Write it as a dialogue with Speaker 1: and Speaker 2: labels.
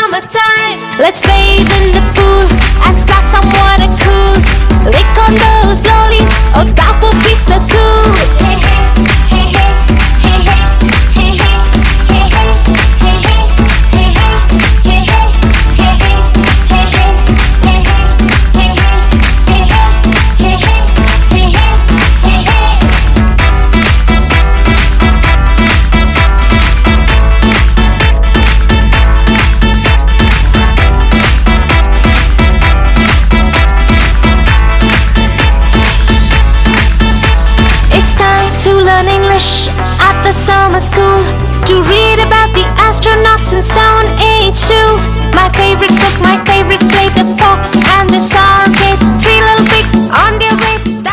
Speaker 1: summertime. Let's bathe in the pool and splash some water cool. Lick on those lollies, oh that would be so cool. Hey hey, hey hey, hey hey, hey hey, hey hey, hey hey, hey hey, hey hey, hey hey, hey hey, hey hey, hey hey, hey hey, hey hey, hey hey, hey hey. It's time to learn English at the summer school, to read about the astronauts and Stone Age tools. My favorite book, my favorite play, the fox and the sour grapes. Three little pigs on their way.